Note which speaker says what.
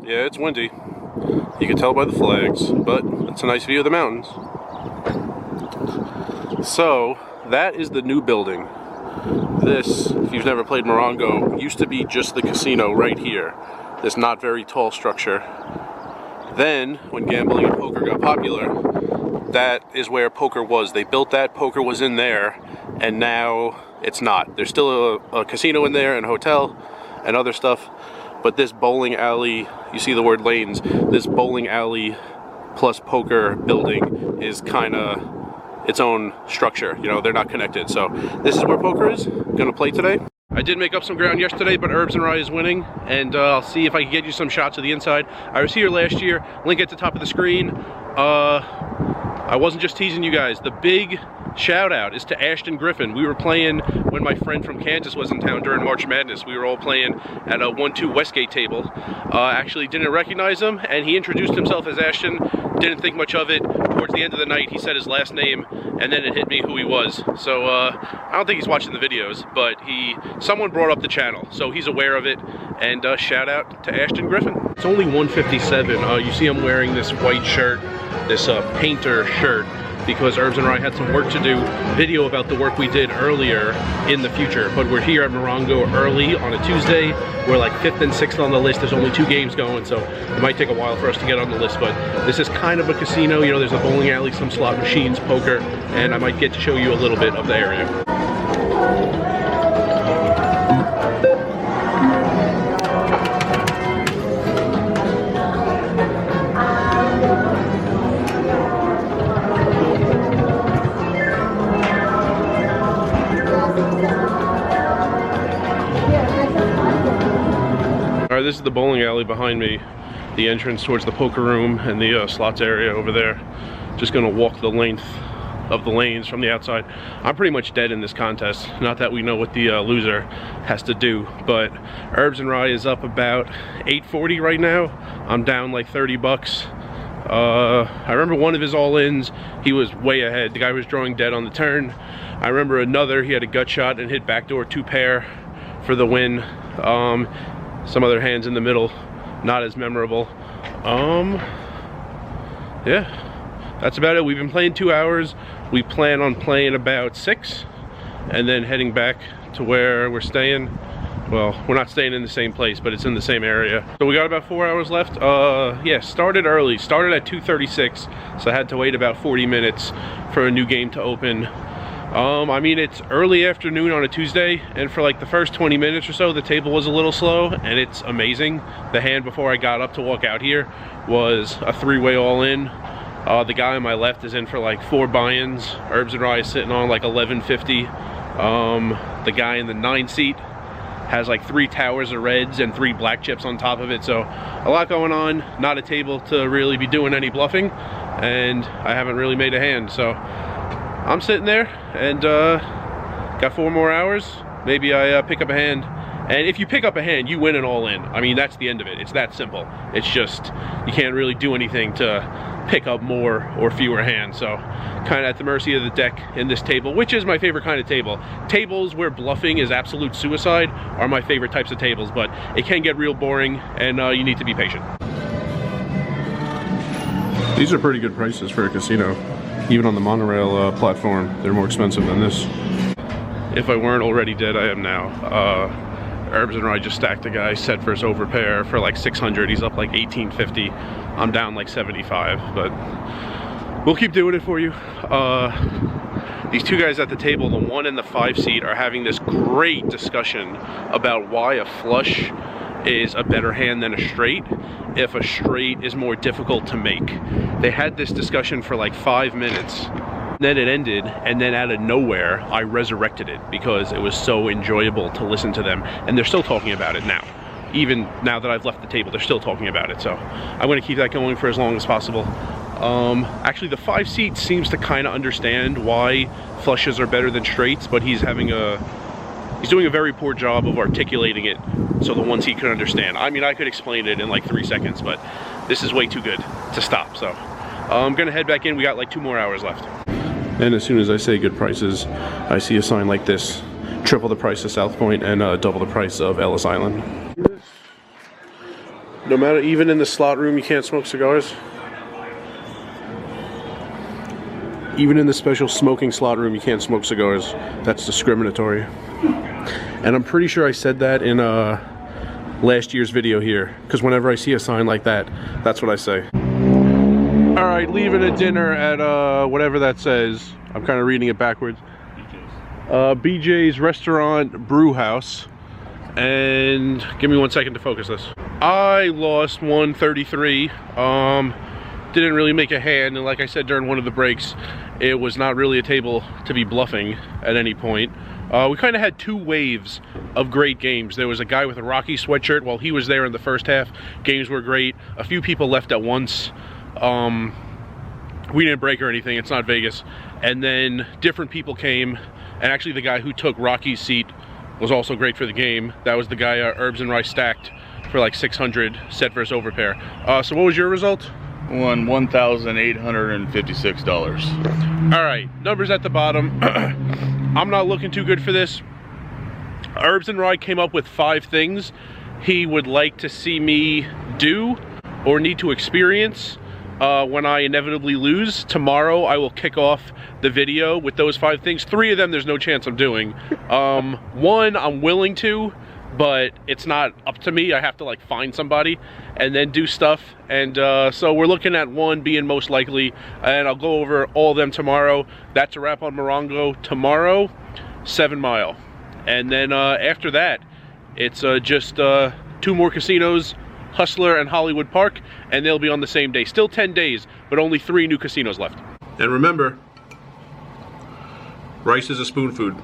Speaker 1: Yeah, it's windy. You can tell by the flags, but it's a nice view of the mountains. So, that is the new building. This, if you've never played Morongo, used to be just the casino right here. This not very tall structure. Then, when gambling and poker got popular, that is where poker was. They built that, poker was in there, and now it's not. There's still a casino in there and a hotel and other stuff, but this bowling alley, you see the word lanes, this bowling alley plus poker building is kind of its own structure. You know, they're not connected. So this is where poker is. Gonna play today. I did make up some ground yesterday, but Herbs and Rye is winning, and I'll see if I can get you some shots of the inside. I was here last year, link at the top of the screen. I wasn't just teasing you guys. The big shout out is to Ashton Griffin. We were playing when my friend from Kansas was in town during March Madness. We were all playing at a 1-2 Westgate table. Actually didn't recognize him, and he introduced himself as Ashton. Didn't think much of it. Towards the end of the night, he said his last name, and then it hit me who he was. So I don't think he's watching the videos, but someone brought up the channel, so he's aware of it. And shout out to Ashton Griffin. It's only 1:57. You see I'm wearing this white shirt, this painter shirt, because Herbs and Rye had some work to do, video about the work we did earlier in the future. But we're here at Morongo early on a Tuesday. We're like 5th and 6th on the list. There's only 2 games going, so it might take a while for us to get on the list. But this is kind of a casino. You know, there's a bowling alley, some slot machines, poker, and I might get to show you a little bit of the area. Alright, this is the bowling alley behind me, the entrance towards the poker room and the slots area over there. Just gonna walk the length of the lanes from the outside. I'm pretty much dead in this contest. Not that we know what the loser has to do, but Herbs and Rye is up about 840 right now. I'm down like 30 bucks. I remember one of his all-ins, he was way ahead. The guy was drawing dead on the turn. I remember another, he had a gut shot and hit backdoor 2-pair for the win. Some other hands in the middle, not as memorable. Yeah, that's about it. We've been playing 2 hours. We plan on playing about 6 and then heading back to where we're staying. Well, we're not staying in the same place, but it's in the same area. So we got about 4 hours left. Yeah, started early, started at 2:36, so I had to wait about 40 minutes for a new game to open. I mean, it's early afternoon on a Tuesday, and for like the first 20 minutes or so, the table was a little slow, and it's amazing. The hand before I got up to walk out here was a 3-way all-in. The guy on my left is in for like 4 buy-ins. Herbs and Rye is sitting on like 1150. The guy in the 9 seat has like 3 towers of reds and 3 black chips on top of it, so a lot going on. Not a table to really be doing any bluffing, and I haven't really made a hand, so I'm sitting there and got 4 more hours. Maybe I pick up a hand, and if you pick up a hand, you win an all-in. I mean, that's the end of it. It's that simple. It's just you can't really do anything to pick up more or fewer hands, so kind of at the mercy of the deck in this table, which is my favorite kind of table. Tables where bluffing is absolute suicide are my favorite types of tables, but it can get real boring, and you need to be patient. These are pretty good prices for a casino. Even on the monorail platform, they're more expensive than this. If I weren't already dead, I am now. Herbs and Rye just stacked a guy set for his overpair for like 600. He's up like 1850. I'm down like 75, but we'll keep doing it for you. These 2 guys at the table, the 1 and the 5 seat, are having this great discussion about why a flush is a better hand than a straight, if a straight is more difficult to make. They had this discussion for like 5 minutes, then it ended, and then out of nowhere I resurrected it because it was so enjoyable to listen to them, and they're still talking about it now. Even now that I've left the table, they're still talking about it, so I'm going to keep that going for as long as possible. Actually, the 5 seat seems to kind of understand why flushes are better than straights, but he's doing a very poor job of articulating it so the 1 seat can understand. I mean, I could explain it in like 3 seconds, but this is way too good to stop. So I'm gonna head back in. We got like 2 more hours left. And as soon as I say good prices, I see a sign like this: triple the price of South Point and double the price of Ellis Island. No matter, even in the slot room, you can't smoke cigars? Even in the special smoking slot room, you can't smoke cigars. That's discriminatory. And I'm pretty sure I said that in last year's video here, because whenever I see a sign like that, that's what I say. All right, leaving a dinner at whatever that says. I'm kind of reading it backwards. BJ's Restaurant Brew House. And give me 1 second to focus this. I lost 133. Didn't really make a hand, and like I said during one of the breaks, it was not really a table to be bluffing at any point. We kind of had two waves of great games. There was a guy with a Rocky sweatshirt while he was there in the first half. Games were great. A few people left at once. We didn't break or anything, it's not Vegas. And then different people came, and actually the guy who took Rocky's seat was also great for the game. That was the guy Herbs and Rice stacked for like 600 set versus overpair. So what was your result?
Speaker 2: Won $1,856.
Speaker 1: All right, numbers at the bottom. I'm not looking too good for this. Herbs and Rye came up with 5 things he would like to see me do or need to experience when I inevitably lose. Tomorrow I will kick off the video with those 5 things. 3 of them there's no chance I'm doing. 1 I'm willing to, but it's not up to me. I have to like find somebody and then do stuff. And so we're looking at 1 being most likely, and I'll go over all of them tomorrow. That's a wrap on Morongo. Tomorrow, 7 Mile. And then after that, it's just 2 more casinos, Hustler and Hollywood Park, and they'll be on the same day. Still 10 days, but only 3 new casinos left. And remember, rice is a spoon food.